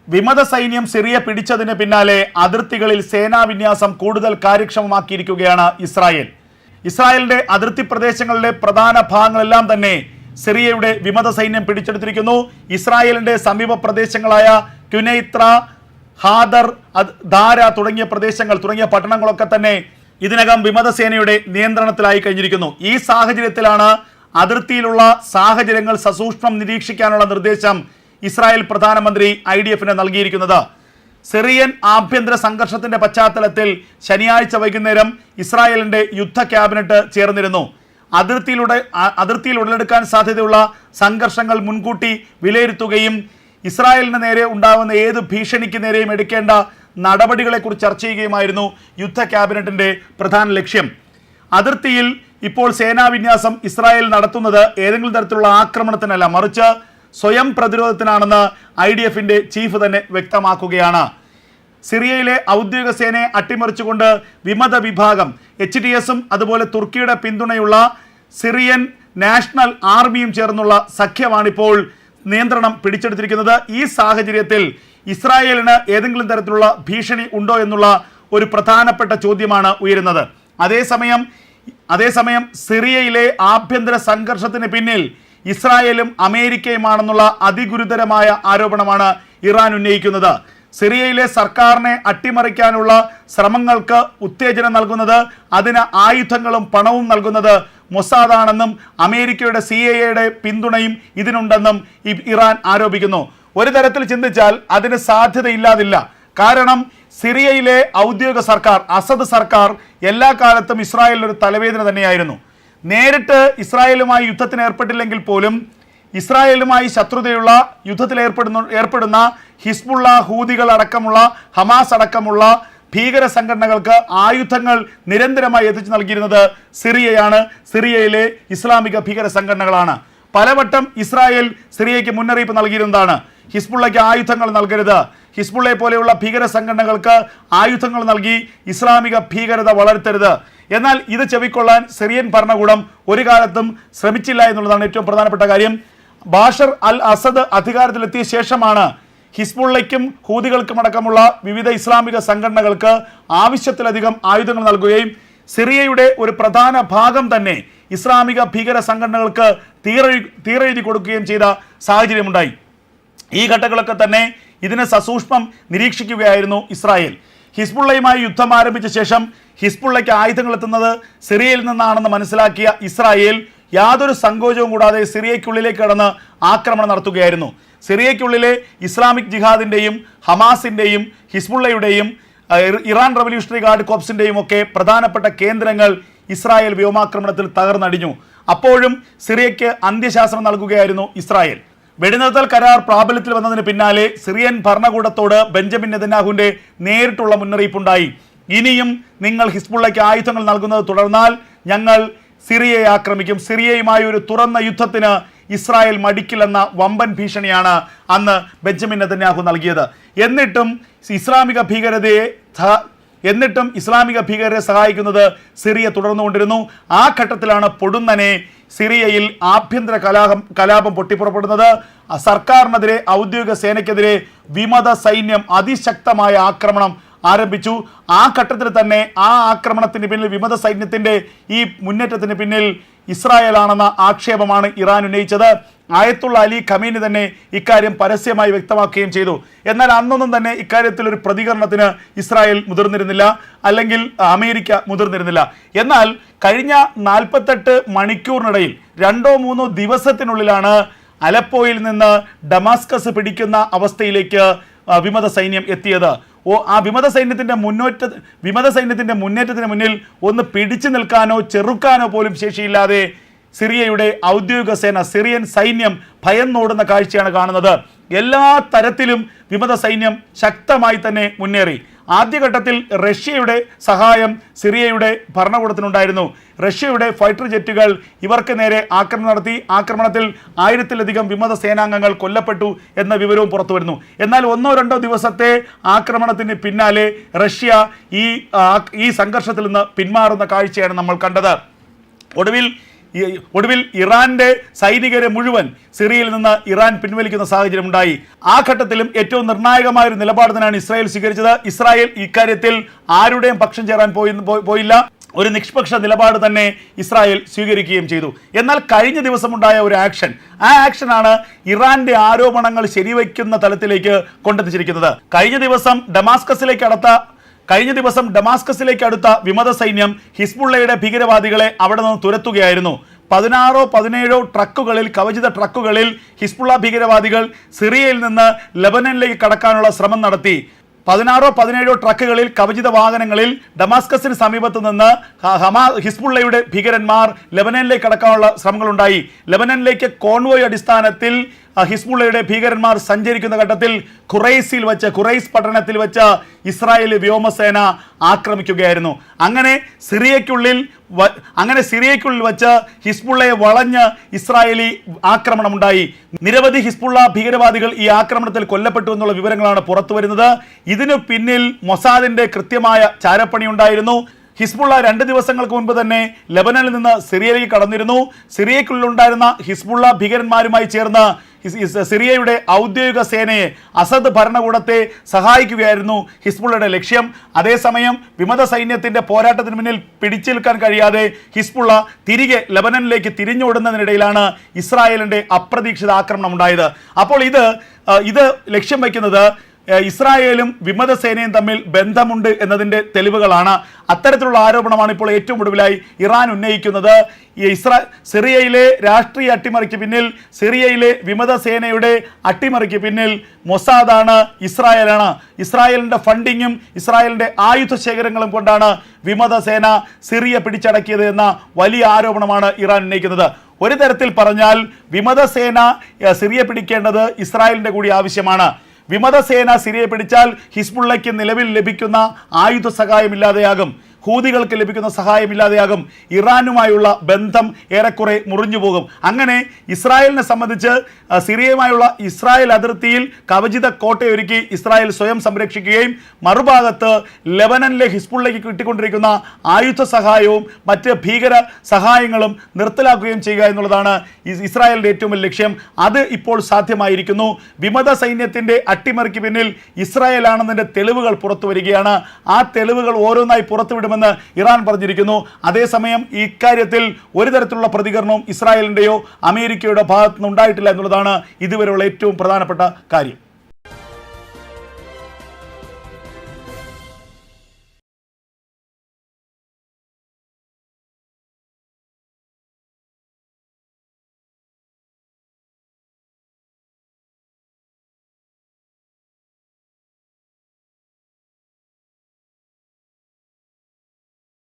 വിമത സൈന്യം സിറിയ പിടിച്ചതിന് പിന്നാലെ അതിർത്തികളിൽ സേനാവിന്യാസം കൂടുതൽ കാര്യക്ഷമമാക്കിയിരിക്കുകയാണ് ഇസ്രായേൽ. ഇസ്രായേലിന്റെ അതിർത്തി പ്രദേശങ്ങളിലെ പ്രധാന ഭാഗങ്ങളെല്ലാം തന്നെ സിറിയയുടെ വിമത സൈന്യം പിടിച്ചെടുത്തിരിക്കുന്നു. ഇസ്രായേലിന്റെ സമീപ പ്രദേശങ്ങളായ ക്യുനൈത്ര, ഹാദർ, ദാര തുടങ്ങിയ പട്ടണങ്ങളൊക്കെ തന്നെ ഇതിനകം വിമത സേനയുടെ നിയന്ത്രണത്തിലായി കഴിഞ്ഞിരിക്കുന്നു. ഈ സാഹചര്യത്തിലാണ് അതിർത്തിയിലുള്ള സാഹചര്യങ്ങൾ സസൂക്ഷ്മം നിരീക്ഷിക്കാനുള്ള നിർദ്ദേശം ഇസ്രായേൽ പ്രധാനമന്ത്രി IDF-ന് നൽകിയിരിക്കുന്നത്. സിറിയൻ ആഭ്യന്തര സംഘർഷത്തിന്റെ പശ്ചാത്തലത്തിൽ ശനിയാഴ്ച വൈകുന്നേരം ഇസ്രായേലിന്റെ യുദ്ധ ക്യാബിനറ്റ് ചേർന്നിരുന്നു. അതിർത്തിയിൽ ഉടലെടുക്കാൻ സാധ്യതയുള്ള സംഘർഷങ്ങൾ മുൻകൂട്ടി വിലയിരുത്തുകയും ഇസ്രായേലിന് നേരെ ഉണ്ടാകുന്ന ഏത് ഭീഷണിക്ക് നേരെയും എടുക്കേണ്ട നടപടികളെക്കുറിച്ച് ചർച്ച ചെയ്യുകയുമായിരുന്നു യുദ്ധ ക്യാബിനറ്റിന്റെ പ്രധാന ലക്ഷ്യം. അതിർത്തിയിൽ ഇപ്പോൾ സേനാവിന്യാസം ഇസ്രായേൽ നടത്തുന്നത് ഏതെങ്കിലും തരത്തിലുള്ള ആക്രമണത്തിനല്ല, മറിച്ച് സ്വയം പ്രതിരോധത്തിനാണെന്ന് IDF-ന്റെ ചീഫ് തന്നെ വ്യക്തമാക്കുകയാണ്. സിറിയയിലെ ഔദ്യോഗിക സേനയെ അട്ടിമറിച്ചുകൊണ്ട് വിമത വിഭാഗം HTS-ഉം അതുപോലെ തുർക്കിയുടെ പിന്തുണയുള്ള സിറിയൻ നാഷണൽ ആർമിയും ചേർന്നുള്ള സഖ്യമാണിപ്പോൾ നിയന്ത്രണം പിടിച്ചെടുത്തിരിക്കുന്നത്. ഈ സാഹചര്യത്തിൽ ഇസ്രായേലിന് ഏതെങ്കിലും തരത്തിലുള്ള ഭീഷണി ഉണ്ടോ എന്നുള്ള ഒരു പ്രധാനപ്പെട്ട ചോദ്യമാണ് ഉയരുന്നത്. അതേസമയം സിറിയയിലെ ആഭ്യന്തര സംഘർഷത്തിന് പിന്നിൽ ഇസ്രായേലും അമേരിക്കയുമാണെന്നുള്ള അതിഗുരുതരമായ ആരോപണമാണ് ഇറാൻ ഉന്നയിക്കുന്നത്. സിറിയയിലെ സർക്കാരിനെ അട്ടിമറിക്കാനുള്ള ശ്രമങ്ങൾക്ക് ഉത്തേജനം നൽകുന്നത്, അതിന് ആയുധങ്ങളും പണവും നൽകുന്നത് മൊസാദാണെന്നും അമേരിക്കയുടെ CIA-യുടെ പിന്തുണയും ഇതിനുണ്ടെന്നും ഇറാൻ ആരോപിക്കുന്നു. ഒരു തരത്തിൽ ചിന്തിച്ചാൽ അതിന് സാധ്യതയില്ലാതില്ല. കാരണം സിറിയയിലെ ഔദ്യോഗിക സർക്കാർ, അസദ് സർക്കാർ, എല്ലാ കാലത്തും ഇസ്രായേലിനൊരു തലവേദന തന്നെയായിരുന്നു. നേരിട്ട് ഇസ്രായേലുമായി യുദ്ധത്തിന് ഏർപ്പെട്ടില്ലെങ്കിൽ പോലും ഇസ്രായേലുമായി ശത്രുതയുള്ള യുദ്ധത്തിൽ ഏർപ്പെടുന്ന ഹിസ്ബുള്ള, ഹൂതികൾ അടക്കമുള്ള, ഹമാസ് അടക്കമുള്ള ഭീകര സംഘടനകൾക്ക് ആയുധങ്ങൾ നിരന്തരമായി എത്തിച്ചു നൽകിയിരുന്നത് സിറിയയാണ്, സിറിയയിലെ ഇസ്ലാമിക ഭീകര സംഘടനകളാണ്. പലവട്ടം ഇസ്രായേൽ സിറിയയ്ക്ക് മുന്നറിയിപ്പ് നൽകിയിരുന്നതാണ്, ഹിസ്ബുള്ളയ്ക്ക് ആയുധങ്ങൾ നൽകരുത്, ഹിസ്ബുള്ളയെ പോലെയുള്ള ഭീകര സംഘടനകൾക്ക് ആയുധങ്ങൾ നൽകി ഇസ്ലാമിക ഭീകരത വളർത്തരുത്. എന്നാൽ ഇത് ചെവിക്കൊള്ളാൻ സിറിയൻ ഭരണകൂടം ഒരു കാലത്തും ശ്രമിച്ചില്ല എന്നുള്ളതാണ് ഏറ്റവും പ്രധാനപ്പെട്ട കാര്യം. ബാഷർ അൽ അസദ് അധികാരത്തിലെത്തിയ ശേഷമാണ് ഹിസ്ബുള്ളയ്ക്കും ഹൂതികൾക്കും അടക്കമുള്ള വിവിധ ഇസ്ലാമിക സംഘടനകൾക്ക് ആവശ്യത്തിലധികം ആയുധങ്ങൾ നൽകുകയും സിറിയയുടെ ഒരു പ്രധാന ഭാഗം തന്നെ ഇസ്ലാമിക ഭീകര സംഘടനകൾക്ക് തീരെഴുതി കൊടുക്കുകയും ചെയ്ത സാഹചര്യമുണ്ടായി. ഈ ഘട്ടങ്ങളൊക്കെ തന്നെ ഇതിനെ സസൂക്ഷ്മം നിരീക്ഷിക്കുകയായിരുന്നു ഇസ്രായേൽ. ഹിസ്ബുള്ളയുമായി യുദ്ധം ആരംഭിച്ച ശേഷം ഹിസ്ബുള്ളയ്ക്ക് ആയുധങ്ങൾ എത്തുന്നത് സിറിയയിൽ നിന്നാണെന്ന് മനസ്സിലാക്കിയ ഇസ്രായേൽ യാതൊരു സങ്കോചവും കൂടാതെ സിറിയയ്ക്കുള്ളിലേക്ക് കടന്ന് ആക്രമണം നടത്തുകയായിരുന്നു. സിറിയയ്ക്കുള്ളിലെ ഇസ്ലാമിക് ജിഹാദിൻ്റെയും ഹമാസിൻ്റെയും ഹിസ്ബുള്ളയുടെയും ഇറാൻ റവല്യൂഷണറി ഗാർഡ് കോപ്സിൻ്റെയും ഒക്കെ പ്രധാനപ്പെട്ട കേന്ദ്രങ്ങൾ ഇസ്രായേൽ വ്യോമാക്രമണത്തിൽ തകർന്നടിഞ്ഞു. അപ്പോഴും സിറിയയ്ക്ക് അന്ത്യശാസനം നൽകുകയായിരുന്നു ഇസ്രായേൽ. വെടിനിർത്തൽ കരാർ പ്രാബല്യത്തിൽ വന്നതിന് പിന്നാലെ സിറിയൻ ഭരണകൂടത്തോട് ബെഞ്ചമിൻ നെതന്യാഹുവിന്റെ നേരിട്ടുള്ള മുന്നറിയിപ്പുണ്ടായി. ഇനിയും നിങ്ങൾ ഹിസ്ബുള്ളയ്ക്ക് ആയുധങ്ങൾ നൽകുന്നത് തുടർന്നാൽ ഞങ്ങൾ സിറിയയെ ആക്രമിക്കും, സിറിയയുമായി ഒരു തുറന്ന യുദ്ധത്തിന് ഇസ്രായേൽ മടിക്കില്ലെന്ന വമ്പൻ ഭീഷണിയാണ് അന്ന് ബെഞ്ചമിൻ നെതന്യാഹു നൽകിയത്. എന്നിട്ടും ഇസ്ലാമിക ഭീകരരെ സഹായിക്കുന്നത് സിറിയ തുടർന്നുകൊണ്ടിരുന്നു. ആ ഘട്ടത്തിലാണ് പൊടുന്നനെ സിറിയയിൽ ആഭ്യന്തര കലാപം പൊട്ടിപ്പുറപ്പെടുന്നത്. സർക്കാരിനെതിരെ, ഔദ്യോഗിക സേനയ്ക്കെതിരെ വിമത സൈന്യം അതിശക്തമായ ആക്രമണം ആരംഭിച്ചു. ആ ഘട്ടത്തിൽ തന്നെ ആ ആക്രമണത്തിന് പിന്നിൽ, വിമത സൈന്യത്തിന്റെ ഈ മുന്നേറ്റത്തിന് പിന്നിൽ ഇസ്രായേലാണെന്ന ആക്ഷേപമാണ് ഇറാൻ ഉന്നയിച്ചത്. ആയത്തുള്ള അലി ഖമീനി തന്നെ ഇക്കാര്യം പരസ്യമായി വ്യക്തമാക്കുകയും ചെയ്തു. എന്നാൽ അന്നൊന്നും തന്നെ ഇക്കാര്യത്തിൽ ഒരു പ്രതികരണത്തിന് ഇസ്രായേൽ മുതിർന്നിരുന്നില്ല, അല്ലെങ്കിൽ അമേരിക്ക മുതിർന്നിരുന്നില്ല. എന്നാൽ കഴിഞ്ഞ 48 മണിക്കൂറിനിടയിൽ 2-3 ദിവസത്തിനുള്ളിലാണ് അലപ്പോയിൽ നിന്ന് ഡമാസ്കസ് പിടിക്കുന്ന അവസ്ഥയിലേക്ക് വിമത സൈന്യം എത്തിയത്. ആ വിമത സൈന്യത്തിന്റെ മുന്നേറ്റത്തിന് മുന്നിൽ ഒന്ന് പിടിച്ചു നിൽക്കാനോ ചെറുക്കാനോ പോലും ശേഷിയില്ലാതെ സിറിയയുടെ ഔദ്യോഗിക സേന, സിറിയൻ സൈന്യം ഭയന്നോടുന്ന കാഴ്ചയാണ് കാണുന്നത്. എല്ലാ തരത്തിലും വിമത സൈന്യം ശക്തമായി തന്നെ മുന്നേറി. ആദ്യഘട്ടത്തിൽ റഷ്യയുടെ സഹായം സിറിയയുടെ ഭരണകൂടത്തിനുണ്ടായിരുന്നു. റഷ്യയുടെ ഫൈറ്റർ ജെറ്റുകൾ ഇവർക്ക് നേരെ ആക്രമണം നടത്തി. ആക്രമണത്തിൽ 1000-ലധികം വിമത സേനാംഗങ്ങൾ കൊല്ലപ്പെട്ടു എന്ന വിവരവും പുറത്തു വരുന്നു. എന്നാൽ 1-2 ദിവസത്തെ ആക്രമണത്തിന് പിന്നാലെ റഷ്യ ഈ സംഘർഷത്തിൽ നിന്ന് പിന്മാറുന്ന കാഴ്ചയാണ് നമ്മൾ കണ്ടത്. ഒടുവിൽ ഒടുവിൽ ഇറാന്റെ സൈനികരെ മുഴുവൻ സിറിയയിൽ നിന്ന് ഇറാൻ പിൻവലിക്കുന്ന സാഹചര്യം ഉണ്ടായി. ആ ഘട്ടത്തിലും ഏറ്റവും നിർണായകമായ ഒരു നിലപാട് തന്നെയാണ് ഇസ്രായേൽ സ്വീകരിച്ചത്. ഇസ്രായേൽ ഇക്കാര്യത്തിൽ ആരുടെയും പക്ഷം ചേരാൻ പോയില്ല. ഒരു നിഷ്പക്ഷ നിലപാട് തന്നെ ഇസ്രായേൽ സ്വീകരിക്കുകയും ചെയ്തു. എന്നാൽ കഴിഞ്ഞ ദിവസമുണ്ടായ ഒരു ആക്ഷൻ, ആ ആക്ഷനാണ് ഇറാന്റെ ആരോപണങ്ങൾ ശരിവയ്ക്കുന്ന തലത്തിലേക്ക് കൊണ്ടെത്തിച്ചിരിക്കുന്നത്. കഴിഞ്ഞ ദിവസം ഡമാസ്കസിലേക്ക് അടുത്ത വിമത സൈന്യം ഹിസ്ബുള്ളയുടെ ഭീകരവാദികളെ അവിടെ നിന്ന് തുരത്തുകയായിരുന്നു. 16-17 ട്രക്കുകളിൽ, കവചിത ട്രക്കുകളിൽ ഹിസ്ബുള്ള ഭീകരവാദികൾ സിറിയയിൽ നിന്ന് ലെബനനിലേക്ക് കടക്കാനുള്ള ശ്രമം നടത്തി. 16-17 ട്രക്കുകളിൽ, കവചിത വാഹനങ്ങളിൽ ഡമാസ്കസിന് സമീപത്ത് നിന്ന് ഹിസ്ബുള്ളയുടെ ഭീകരന്മാർ ലെബനനിലേക്ക് കടക്കാനുള്ള ശ്രമങ്ങളുണ്ടായി. ലെബനനിലേക്ക് കോൺവോയ് അടിസ്ഥാനത്തിൽ ഹിസ്ബുള്ളയുടെ ഭീകരന്മാർ സഞ്ചരിക്കുന്ന ഘട്ടത്തിൽ ഖുറൈസ് പട്ടണത്തിൽ വെച്ച് ഇസ്രായേലി വ്യോമസേന ആക്രമിക്കുകയായിരുന്നു. അങ്ങനെ സിറിയയ്ക്കുള്ളിൽ വെച്ച് ഹിസ്ബുള്ളയെ വളഞ്ഞ് ഇസ്രായേലി ആക്രമണമുണ്ടായി. നിരവധി ഹിസ്ബുള്ള ഭീകരവാദികൾ ഈ ആക്രമണത്തിൽ കൊല്ലപ്പെട്ടു എന്നുള്ള വിവരങ്ങളാണ് പുറത്തു വരുന്നത്. ഇതിനു പിന്നിൽ മൊസാദിന്റെ കൃത്യമായ ചാരപ്പണി ഉണ്ടായിരുന്നു. ഹിസ്ബുള്ള 2 ദിവസങ്ങൾക്ക് മുൻപ് തന്നെ ലെബനനിൽ നിന്ന് സിറിയയിലേക്ക് കടന്നിരുന്നു. സിറിയയ്ക്കുള്ളിലുണ്ടായിരുന്ന ഹിസ്ബുള്ള ഭീകരന്മാരുമായി ചേർന്ന് സിറിയയുടെ ഔദ്യോഗിക സേനയെ, അസദ് ഭരണകൂടത്തെ സഹായിക്കുകയായിരുന്നു ഹിസ്ബുള്ളയുടെ ലക്ഷ്യം. അതേസമയം വിമത സൈന്യത്തിന്റെ പോരാട്ടത്തിന് മുന്നിൽ പിടിച്ചു നിൽക്കാൻ കഴിയാതെ ഹിസ്ബുള്ള തിരികെ ലെബനനിലേക്ക് തിരിഞ്ഞോടുന്നതിനിടയിലാണ് ഇസ്രായേലിന്റെ അപ്രതീക്ഷിത ആക്രമണം ഉണ്ടായത്. അപ്പോൾ ഇത് ലക്ഷ്യം വയ്ക്കുന്നത് ഇസ്രായേലും വിമത സേനയും തമ്മിൽ ബന്ധമുണ്ട് എന്നതിൻ്റെ തെളിവുകളാണ്. അത്തരത്തിലുള്ള ആരോപണമാണ് ഇപ്പോൾ ഏറ്റവും ഒടുവിലായി ഇറാൻ ഉന്നയിക്കുന്നത്. സിറിയയിലെ രാഷ്ട്രീയ അട്ടിമറിക്ക് പിന്നിൽ, സിറിയയിലെ വിമത സേനയുടെ അട്ടിമറിക്ക് പിന്നിൽ മൊസാദാണ്, ഇസ്രായേലാണ്. ഇസ്രായേലിൻ്റെ ഫണ്ടിങ്ങും ഇസ്രായേലിൻ്റെ ആയുധ ശേഖരങ്ങളും കൊണ്ടാണ് വിമത സേന സിറിയ പിടിച്ചടക്കിയത് എന്ന വലിയ ആരോപണമാണ് ഇറാൻ ഉന്നയിക്കുന്നത്. ഒരു തരത്തിൽ പറഞ്ഞാൽ വിമത സേന സിറിയ പിടിക്കേണ്ടത് ഇസ്രായേലിൻ്റെ കൂടി ആവശ്യമാണ്. വിമത സേന സിറിയയെ പിടിച്ചാൽ ഹിസ്ബുള്ളയ്ക്ക് നിലവിൽ ലഭിക്കുന്ന ആയുധ സഹായം ഇല്ലാതെയാകും, ഹൂതികൾക്ക് ലഭിക്കുന്ന സഹായമില്ലാതെയാകും, ഇറാനുമായുള്ള ബന്ധം ഏറെക്കുറെ മുറിഞ്ഞു പോകും. അങ്ങനെ ഇസ്രായേലിനെ സംബന്ധിച്ച് സിറിയയുമായുള്ള ഇസ്രായേൽ അതിർത്തിയിൽ കവചിത കോട്ടയൊരുക്കി ഇസ്രായേൽ സ്വയം സംരക്ഷിക്കുകയും മറുഭാഗത്ത് ലെബനനിലെ ഹിസ്ബുള്ളയ്ക്ക് കിട്ടിക്കൊണ്ടിരിക്കുന്ന ആയുധ സഹായവും മറ്റ് ഭീകര സഹായങ്ങളും നിർത്തലാക്കുകയും ചെയ്യുക എന്നുള്ളതാണ് ഇസ്രായേലിൻ്റെ ഏറ്റവും വലിയ ലക്ഷ്യം. അത് ഇപ്പോൾ സാധ്യമായിരിക്കുന്നു. വിമത സൈന്യത്തിൻ്റെ അട്ടിമറിക്ക് പിന്നിൽ ഇസ്രായേലാണെന്നതിൻ്റെ തെളിവുകൾ പുറത്തു വരികയാണ്. ആ തെളിവുകൾ ഓരോന്നായി പുറത്തുവിടും ഇറാൻ പറഞ്ഞിരിക്കുന്നു. അതേസമയം ഇക്കാര്യത്തിൽ ഒരു തരത്തിലുള്ള പ്രതികരണവും ഇസ്രായേലിന്റെയോ അമേരിക്കയുടെ ഭാഗത്തുനിന്ന് ഉണ്ടായിട്ടില്ല എന്നുള്ളതാണ് ഇതുവരെയുള്ള ഏറ്റവും പ്രധാനപ്പെട്ട കാര്യം.